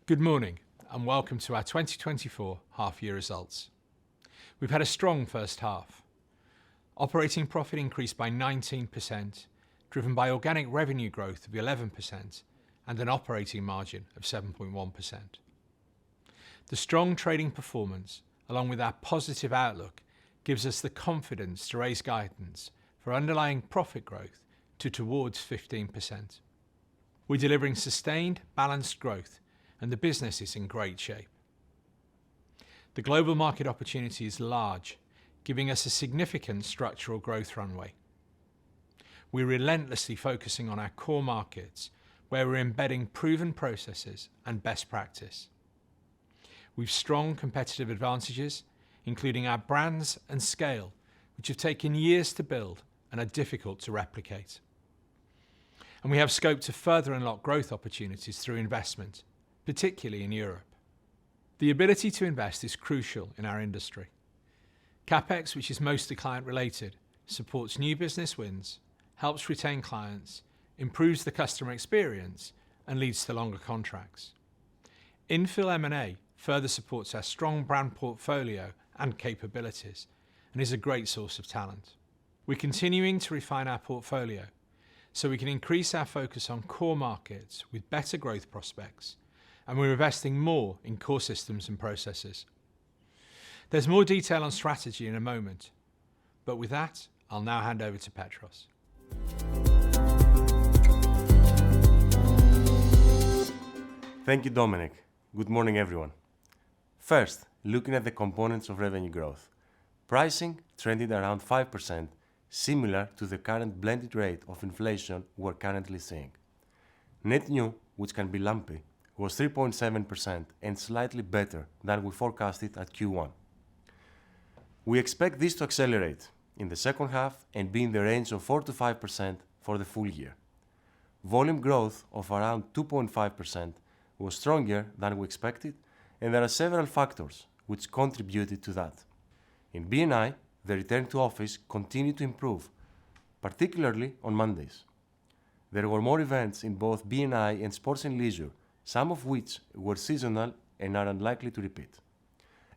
Good morning and welcome to our 2024 half-year results. We've had a strong first half. Operating profit increased by 19%, driven by organic revenue growth of 11% and an operating margin of 7.1%. The strong trading performance, along with our positive outlook, gives us the confidence to raise guidance for underlying profit growth to towards 15%. We're delivering sustained, balanced growth, and the business is in great shape. The global market opportunity is large, giving us a significant structural growth runway. We're relentlessly focusing on our core markets, where we're embedding proven processes and best practice. We've strong competitive advantages, including our brands and scale, which have taken years to build and are difficult to replicate. And we have scope to further unlock growth opportunities through investment, particularly in Europe. The ability to invest is crucial in our industry. CapEx, which is mostly client-related, supports new business wins, helps retain clients, improves the customer experience, and leads to longer contracts. Infill M&A further supports our strong brand portfolio and capabilities and is a great source of talent. We're continuing to refine our portfolio so we can increase our focus on core markets with better growth prospects, and we're investing more in core systems and processes. There's more detail on strategy in a moment, but with that, I'll now hand over to Petros. Thank you, Dominic. Good morning, everyone. First, looking at the components of revenue growth. Pricing trended around 5%, similar to the current blended rate of inflation we're currently seeing. Net new, which can be lumpy, was 3.7% and slightly better than we forecasted at Q1. We expect this to accelerate in the second half and be in the range of 4 to 5% for the full year. Volume growth of around 2.5% was stronger than we expected, and there are several factors which contributed to that. In B&I, the return to office continued to improve, particularly on Mondays. There were more events in both B&I and sports and leisure, some of which were seasonal and are unlikely to repeat.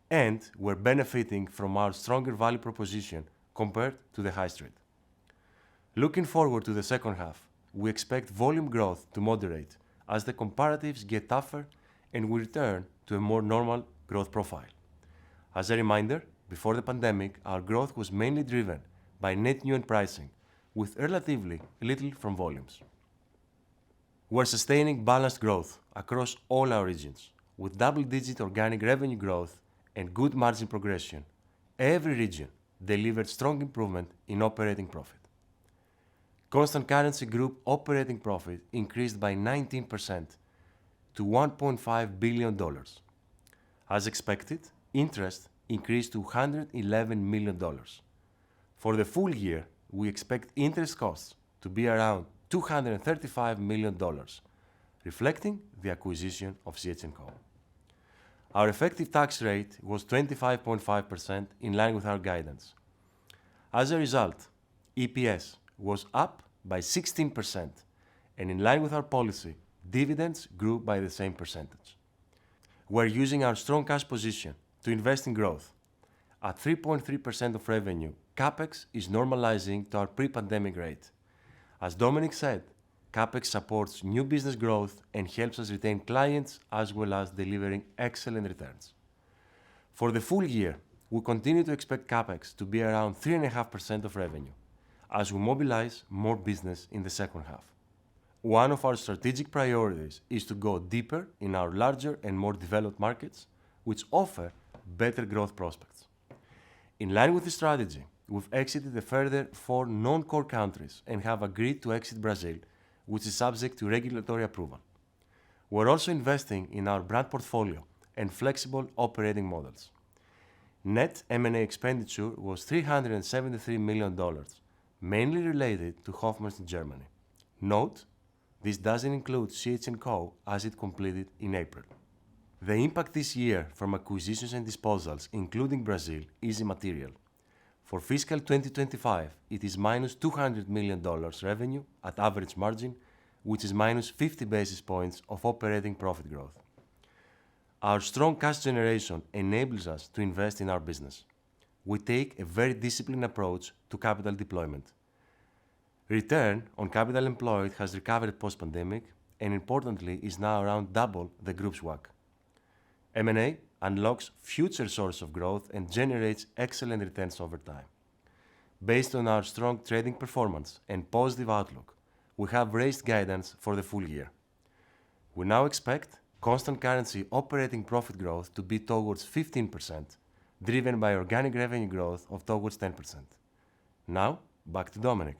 And we're benefiting from our stronger value proposition compared to the high street. Looking forward to the second half, we expect volume growth to moderate as the comparatives get tougher and we return to a more normal growth profile. As a reminder, before the pandemic, our growth was mainly driven by net new and pricing, with relatively little from volumes. We're sustaining balanced growth across all our regions, with double-digit organic revenue growth and good margin progression. Every region delivered strong improvement in operating profit. Constant currency group operating profit increased by 19% to $1.5 billion. As expected, interest increased to $111 million. For the full year, we expect interest costs to be around $235 million, reflecting the acquisition of CH&CO. Our effective tax rate was 25.5%, in line with our guidance. As a result, EPS was up by 16%, and in line with our policy, dividends grew by the same percentage. We're using our strong cash position to invest in growth. At 3.3% of revenue, CapEx is normalizing to our pre-pandemic rate. As Dominic said, CapEx supports new business growth and helps us retain clients as well as delivering excellent returns. For the full year, we continue to expect CapEx to be around 3.5% of revenue as we mobilize more business in the second half. One of our strategic priorities is to go deeper in our larger and more developed markets, which offer better growth prospects. In line with the strategy, we've exited a further 4 non-core countries and have agreed to exit Brazil, which is subject to regulatory approval. We're also investing in our brand portfolio and flexible operating models. Net M&A expenditure was $373 million, mainly related to Hofmanns in Germany. Note, this doesn't include CH&CO as it completed in April. The impact this year from acquisitions and disposals, including Brazil, is immaterial. For fiscal 2025, it is minus $200 million revenue at average margin, which is minus 50 basis points of operating profit growth. Our strong cash generation enables us to invest in our business. We take a very disciplined approach to capital deployment. Return on capital employed has recovered post-pandemic and importantly is now around double the group's WACC. M&A unlocks future source of growth and generates excellent returns over time. Based on our strong trading performance and positive outlook, we have raised guidance for the full year. We now expect constant currency operating profit growth to be towards 15%, driven by organic revenue growth of towards 10%. Now, back to Dominic.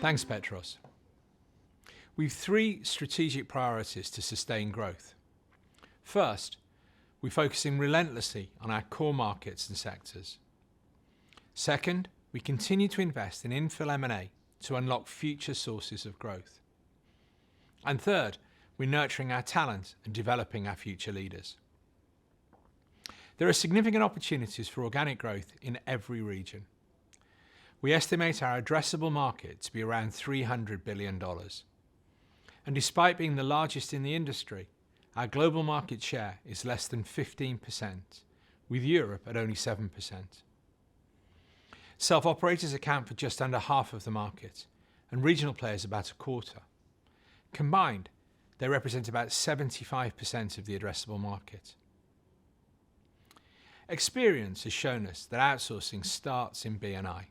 Thanks, Petros. We've three strategic priorities to sustain growth. First, we're focusing relentlessly on our core markets and sectors. Second, we continue to invest in infill M&A to unlock future sources of growth. And third, we're nurturing our talent and developing our future leaders. There are significant opportunities for organic growth in every region. We estimate our addressable market to be around $300 billion. And despite being the largest in the industry, our global market share is less than 15%, with Europe at only 7%. Self-operators account for just under half of the market, and regional players about a quarter. Combined, they represent about 75% of the addressable market. Experience has shown us that outsourcing starts in B&I.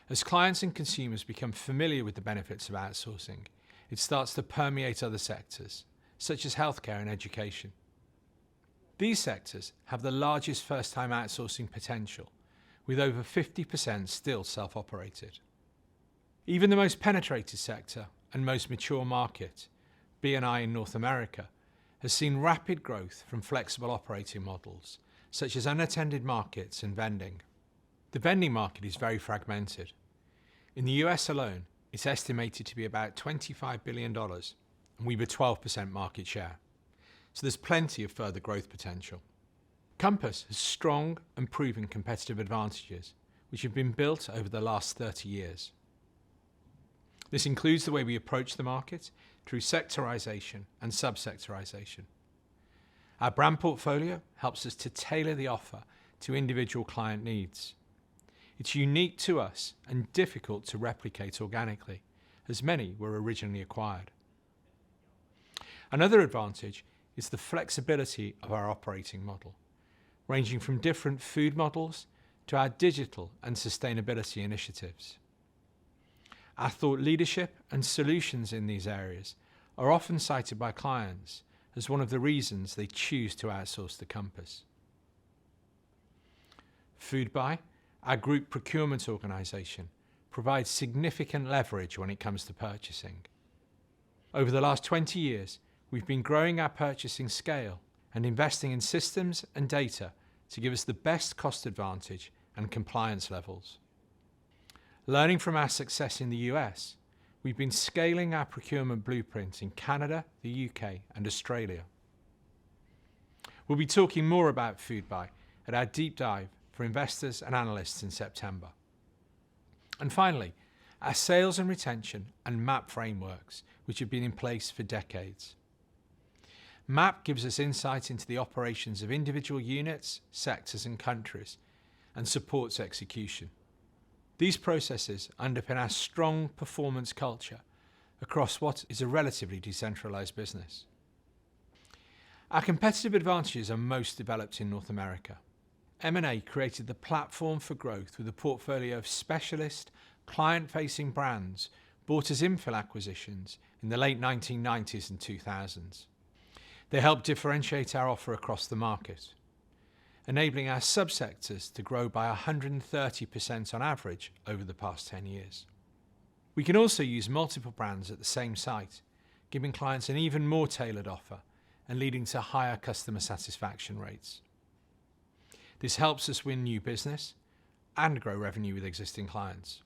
As clients and consumers become familiar with the benefits of outsourcing, it starts to permeate other sectors, such as healthcare and education. These sectors have the largest first-time outsourcing potential, with over 50% still self-operated. Even the most penetrated sector and most mature market, B&I in North America, has seen rapid growth from flexible operating models, such as unattended markets and vending. The vending market is very fragmented. In the US alone, it's estimated to be about $25 billion, and we've a 12% market share. So there's plenty of further growth potential. Compass has strong and proven competitive advantages, which have been built over the last 30 years. This includes the way we approach the market through sectorization and subsectorization. Our brand portfolio helps us to tailor the offer to individual client needs. It's unique to us and difficult to replicate organically, as many were originally acquired. Another advantage is the flexibility of our operating model, ranging from different food models to our digital and sustainability initiatives. Our thought leadership and solutions in these areas are often cited by clients as one of the reasons they choose to outsource to Compass. Foodbuy, our group procurement organisation, provides significant leverage when it comes to purchasing. Over the last 20 years, we've been growing our purchasing scale and investing in systems and data to give us the best cost advantage and compliance levels. Learning from our success in the US, we've been scaling our procurement blueprint in Canada, the UK, and Australia. We'll be talking more about Foodbuy at our deep dive for investors and analysts in September. And finally, our sales and retention and MAP frameworks, which have been in place for decades. MAP gives us insight into the operations of individual units, sectors, and countries, and supports execution. These processes underpin our strong performance culture across what is a relatively decentralized business. Our competitive advantages are most developed in North America. M&A created the platform for growth with a portfolio of specialist, client-facing brands bought as infill acquisitions in the late 1990s and 2000s. They helped differentiate our offer across the market, enabling our subsectors to grow by 130% on average over the past 10 years. We can also use multiple brands at the same site, giving clients an even more tailored offer and leading to higher customer satisfaction rates. This helps us win new business and grow revenue with existing clients.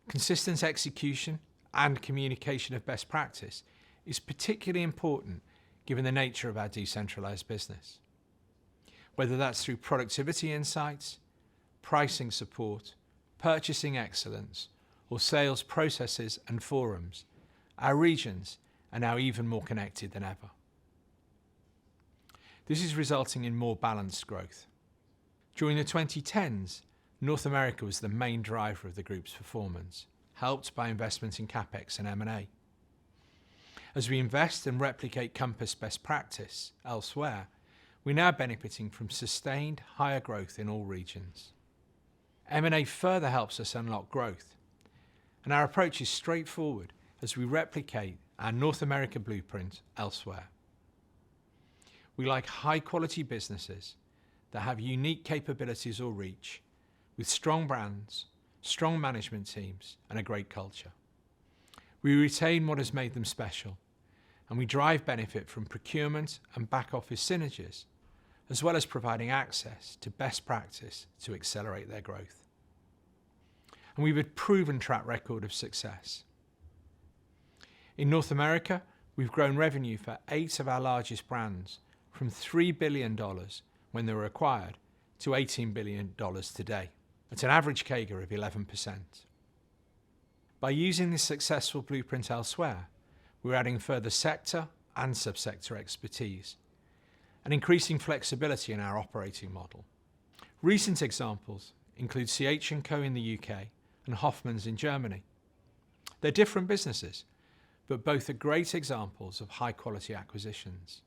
Consistent execution and communication of best practice is particularly important given the nature of our decentralized business. Whether that's through productivity insights, pricing support, purchasing excellence, or sales processes and forums, our regions are now even more connected than ever. This is resulting in more balanced growth. During the 2010s, North America was the main driver of the group's performance, helped by investment in CapEx and M&A. As we invest and replicate Compass best practice elsewhere, we're now benefiting from sustained higher growth in all regions. M&A further helps us unlock growth, and our approach is straightforward as we replicate our North America blueprint elsewhere. We like high-quality businesses that have unique capabilities or reach, with strong brands, strong management teams, and a great culture. We retain what has made them special, and we drive benefit from procurement and back-office synergies, as well as providing access to best practice to accelerate their growth. And we have a proven track record of success. In North America, we've grown revenue for 8 of our largest brands from $3 billion when they were acquired to $18 billion today, at an average CAGR of 11%. By using this successful blueprint elsewhere, we're adding further sector and subsector expertise and increasing flexibility in our operating model. Recent examples include CH&Co in the UK and Hoffmanns in Germany. They're different businesses, but both are great examples of high-quality acquisitions.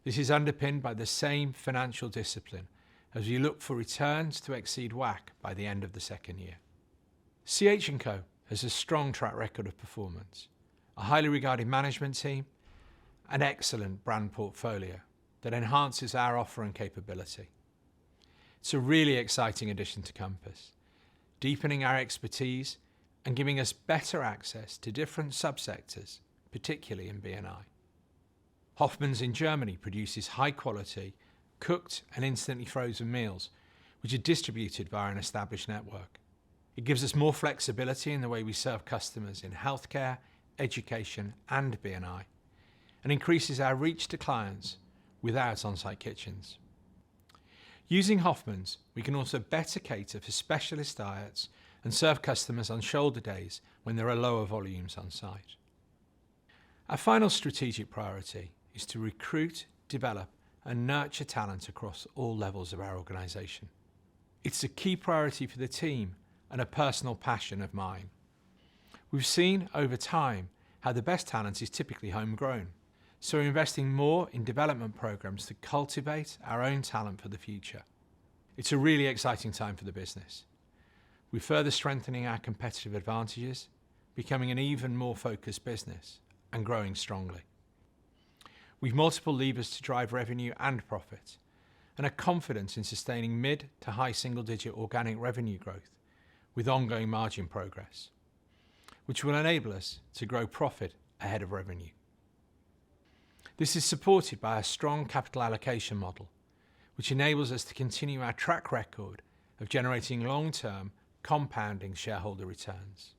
This is underpinned by the same financial discipline as we look for returns to exceed WACC by the end of the second year. CH&Co has a strong track record of performance, a highly regarded management team, an excellent brand portfolio that enhances our offer and capability. It's a really exciting addition to Compass, deepening our expertise and giving us better access to different subsectors, particularly in B&I. Hoffmanns in Germany produces high-quality, cooked and instantly frozen meals, which are distributed via an established network. It gives us more flexibility in the way we serve customers in healthcare, education and B&I, and increases our reach to clients without on-site kitchens. Using Hoffmanns, we can also better cater for specialist diets and serve customers on shoulder days when there are lower volumes on site. Our final strategic priority is to recruit, develop and nurture talent across all levels of our organisation. It's a key priority for the team and a personal passion of mine. We've seen over time how the best talent is typically homegrown, so we're investing more in development programmes to cultivate our own talent for the future. It's a really exciting time for the business. We're further strengthening our competitive advantages, becoming an even more focused business and growing strongly. We've multiple levers to drive revenue and profit, and are confident in sustaining mid to high single-digit organic revenue growth with ongoing margin progress, which will enable us to grow profit ahead of revenue. This is supported by a strong capital allocation model, which enables us to continue our track record of generating long-term compounding shareholder returns.